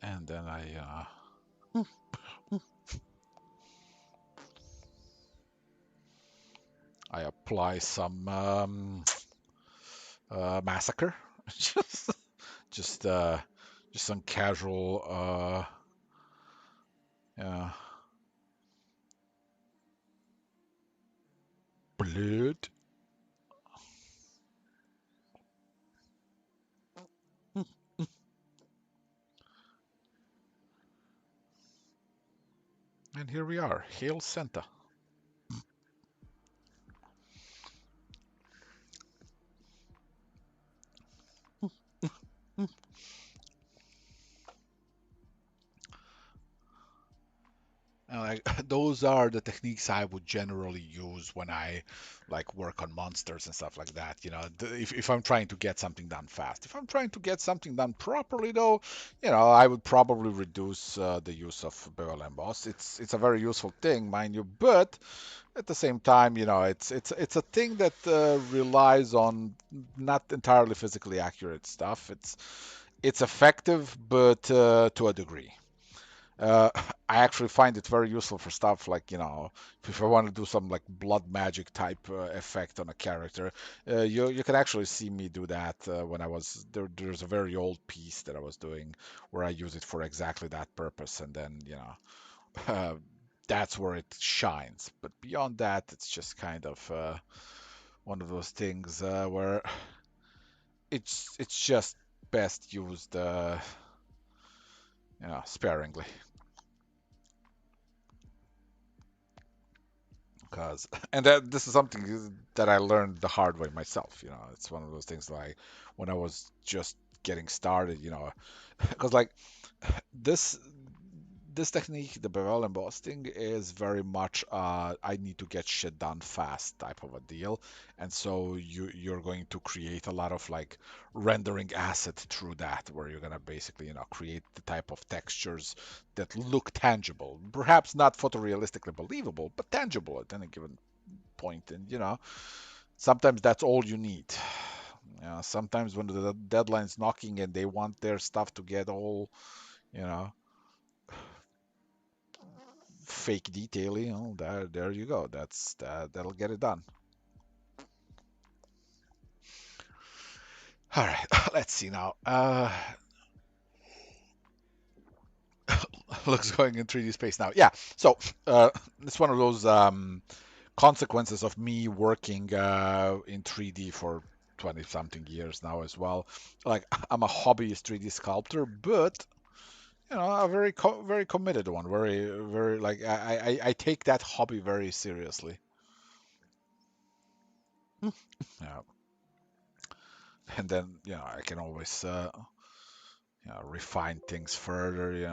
And then I apply some massacre, just just uh, just some casual uh, blood. And here we are. Hail Santa. And those are the techniques I would generally use when I like work on monsters and stuff like that. If I'm trying to get something done fast. If I'm trying to get something done properly, though, I would probably reduce the use of Bevel emboss. It's a very useful thing, mind you, but at the same time, it's a thing that relies on not entirely physically accurate stuff. It's effective, but to a degree. Uh, I actually find it very useful for stuff like, if I want to do some like blood magic type effect on a character, you can actually see me do that when I was there. There's a very old piece that I was doing where I use it for exactly that purpose, and then uh, that's where it shines. But beyond that, it's just kind of one of those things where it's just best used sparingly. Because and that this is something that I learned the hard way myself. It's one of those things like when I was just getting started. Because like this this technique, the Bevel embossing, is very much I need to get shit done fast type of a deal, and so you're going to create a lot of like rendering asset through that, where you're gonna basically create the type of textures that look tangible, perhaps not photorealistically believable, but tangible at any given point, and sometimes that's all you need. Sometimes when the deadline's knocking and they want their stuff to get all you know fake detail, there you go. That'll get it done. All right, let's see now. Looks going in 3D space now. Yeah, so it's one of those consequences of me working in 3D for 20 something years now as well. Like I'm a hobbyist 3D sculptor, but a very committed one. Very like I take that hobby very seriously. Yeah, and then I can always refine things further.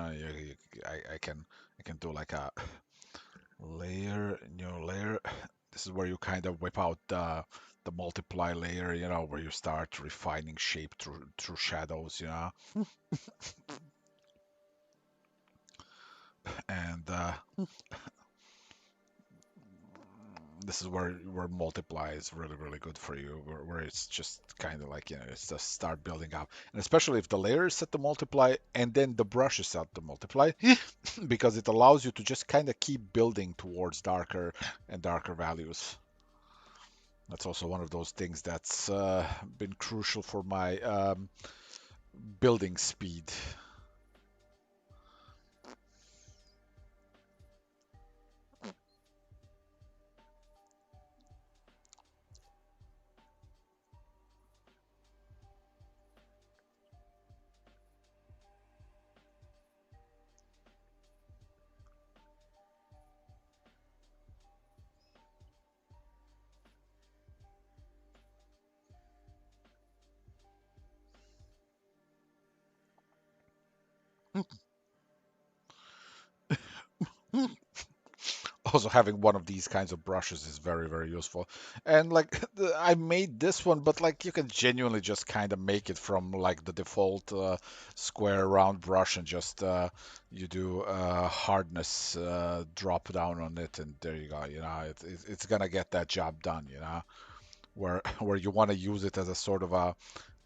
I can do like a new layer. This is where you kind of whip out the multiply layer, where you start refining shape through shadows, and this is where multiply is really really good for you, where it's just kind of like it's just start building up, and especially if the layer is set to multiply and then the brush is set to multiply, because it allows you to just kind of keep building towards darker and darker values. That's also one of those things that's been crucial for my building speed. Also, having one of these kinds of brushes is very very useful. And like I made this one, but like you can genuinely just kind of make it from like the default square round brush, and just you do hardness drop down on it, and there you go. It's gonna get that job done. Where you want to use it as a sort of a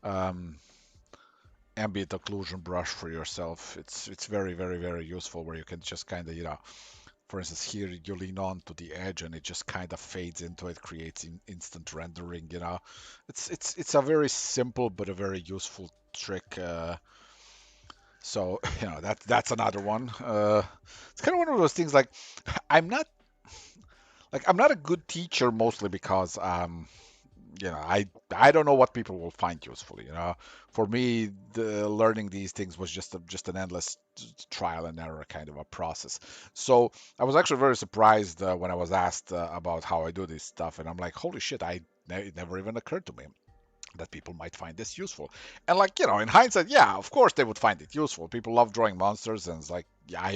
um, ambient occlusion brush for yourself. It's very very very useful, where you can just kind of for instance, here you lean on to the edge and it just kind of fades into it, creates instant rendering. It's a very simple but a very useful trick. So that's another one. It's kind of one of those things like I'm not I'm not a good teacher, mostly because I don't know what people will find useful. For me, learning these things was just an endless trial and error kind of a process. So I was actually very surprised when I was asked about how I do this stuff, and I'm like, holy shit, it never even occurred to me that people might find this useful. And like in hindsight, yeah, of course they would find it useful. People love drawing monsters, and it's like, yeah,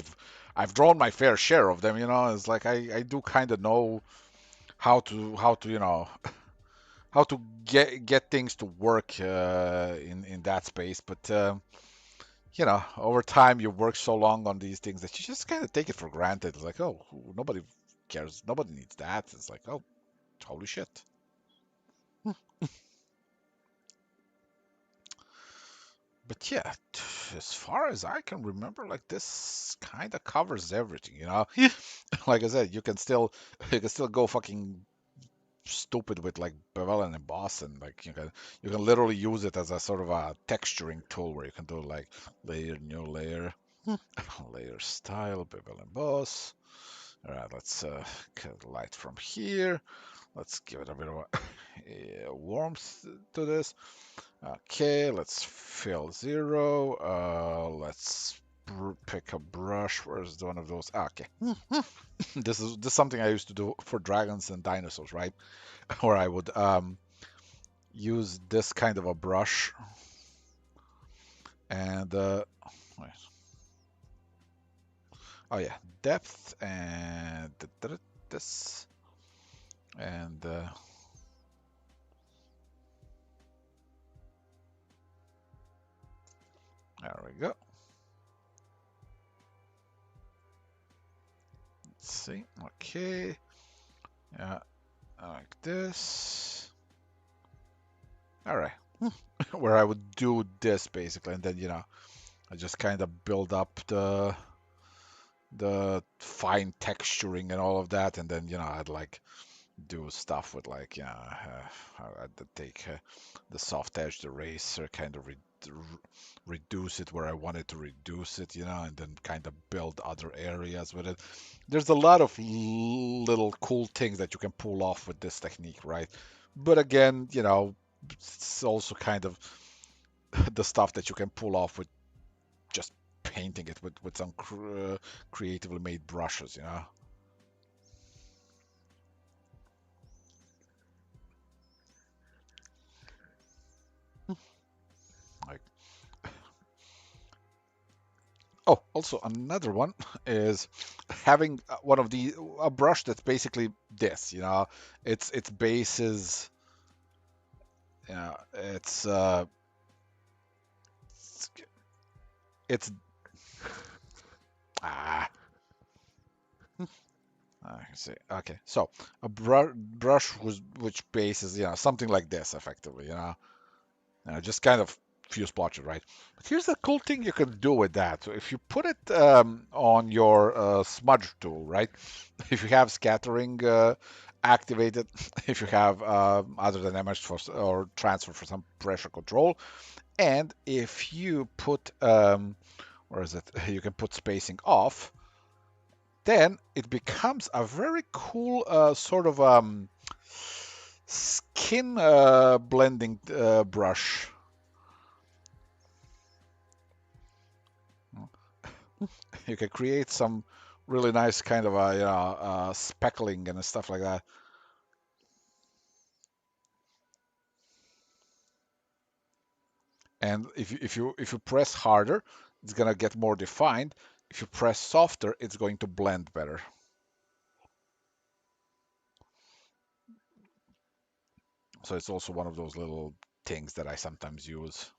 I've drawn my fair share of them. It's like I do kind of know how to how to get things to work in that space. But over time you work so long on these things that you just kind of take it for granted. It's like, oh, nobody cares, nobody needs that. It's like, oh, holy shit. But yeah, as far as I can remember, like this kind of covers everything. Like I said, you can still go fucking stupid with like Bevel and emboss, and like you can literally use it as a sort of a texturing tool, where you can do like layer, new layer, layer style, Bevel emboss, All right, let's get the light from here. Let's give it a bit of a warmth to this. Okay, let's fill 0. Let's pick a brush. Where's one of those? Okay. This is something I used to do for dragons and dinosaurs, right? Where I would use this kind of a brush and wait. Oh yeah, depth and this and there we go. Let's see. Okay. Yeah, like this. All right. Where I would do this basically, and then I just kind of build up the fine texturing and all of that, and then I'd like do stuff with like I'd take the soft edge eraser, kind of reduce it where I wanted to reduce it, and then kind of build other areas with it. There's a lot of little cool things that you can pull off with this technique, right? But again, it's also kind of the stuff that you can pull off with just painting it with some creatively made brushes. Like, oh, also another one is having one of the a brush that's basically this. Its base is, it's it's ah I can see. Okay, so a brush which base is something like this effectively. Just kind of few splotches, right? But here's the cool thing you can do with that. So if you put it on your smudge tool, right? If you have scattering activated, if you have other than image for or transfer for some pressure control, and if you put where is it? You can put spacing off. Then it becomes a very cool sort of skin blending brush. You can create some really nice kind of speckling and stuff like that. And if you press harder, it's gonna get more defined. If you press softer, it's going to blend better. So it's also one of those little things that I sometimes use.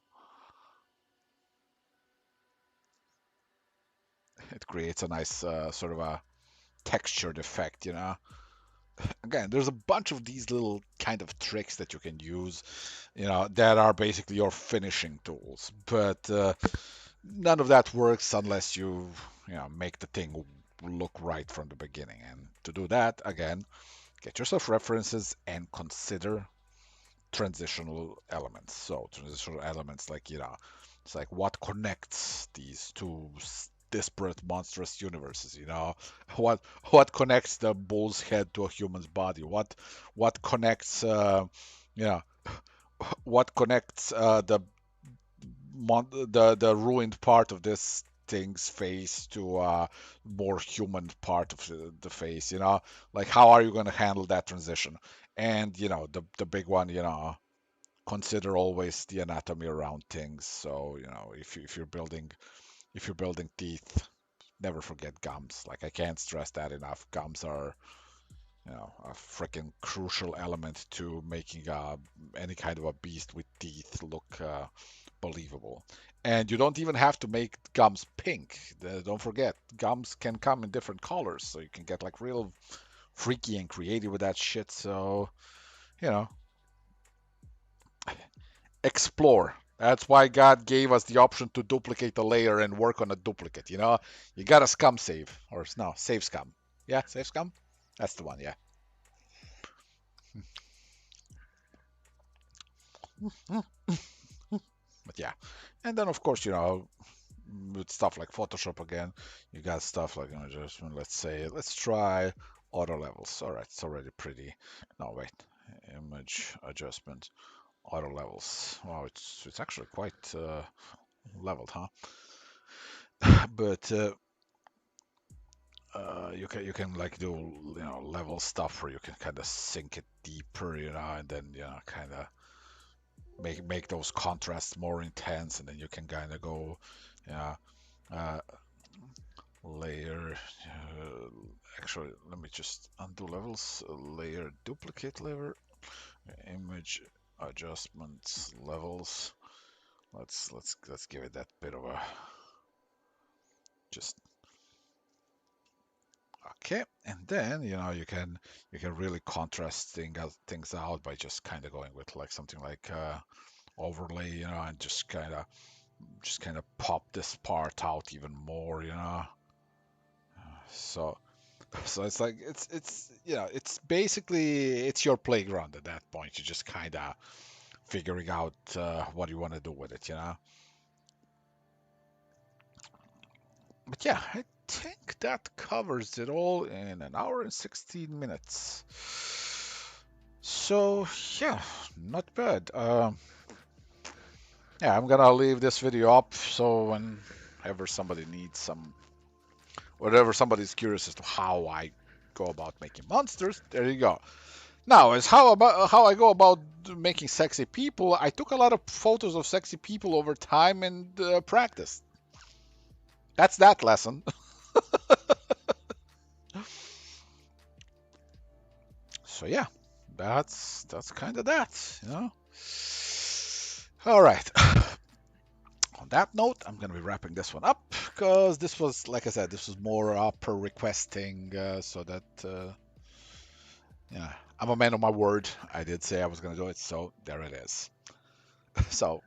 It creates a nice sort of a textured effect. Again, there's a bunch of these little kind of tricks that you can use, that are basically your finishing tools. But none of that works unless you make the thing look right from the beginning. And to do that, again, get yourself references and consider transitional elements. So transitional elements like, it's like what connects these two disparate monstrous universes. What connects the bull's head to a human's body? What connects you know what connects the ruined part of this thing's face to more human part of the face? Like how are you going to handle that transition? And the big one, consider always the anatomy around things. So if you're building teeth, never forget gums. Like I can't stress that enough. Gums are a freaking crucial element to making any kind of a beast with teeth look believable. And you don't even have to make gums pink. Don't forget, gums can come in different colors, so you can get like real freaky and creative with that shit. So, you know, explore. That's why God gave us the option to duplicate the layer and work on a duplicate. You got to scum save, or no, save scum. Yeah, save scum. That's the one. Yeah. But yeah, and then of course with stuff like Photoshop again, you got stuff like an adjustment. Let's say, let's try auto levels. All right, it's already pretty. No, wait, image adjustment, auto levels. Wow, it's actually quite leveled, huh? But you can like do level stuff where you can kind of sink it deeper, and then kind of make those contrasts more intense, and then you can kind of go, yeah, uh, layer. Actually, let me just undo levels. Layer, duplicate layer, image adjustments, levels. Let's give it that bit of a just okay, and then you can really contrast things out by just kind of going with like something like overlay, and just kind of pop this part out even more. So it's like it's basically it's your playground at that point. You're just kind of figuring out what you want to do with it. But yeah, I think that covers it all in an hour and 16 minutes. So yeah, not bad. Yeah, I'm gonna leave this video up so whenever somebody needs whatever somebody's curious as to how I go about making monsters, there you go. Now, is how I go about making sexy people. I took a lot of photos of sexy people over time and practiced. That's that lesson. So yeah, that's kind of that. All right. On that note, I'm gonna be wrapping this one up because this was, like I said, this was more per requesting, so that yeah, I'm a man of my word. I did say I was gonna do it, so there it is. So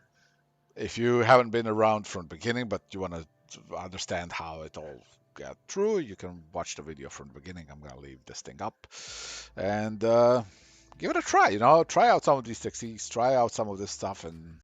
if you haven't been around from the beginning, but you want to understand how it all got through, you can watch the video from the beginning. I'm gonna leave this thing up and give it a try. Try out some of these techniques, try out some of this stuff, and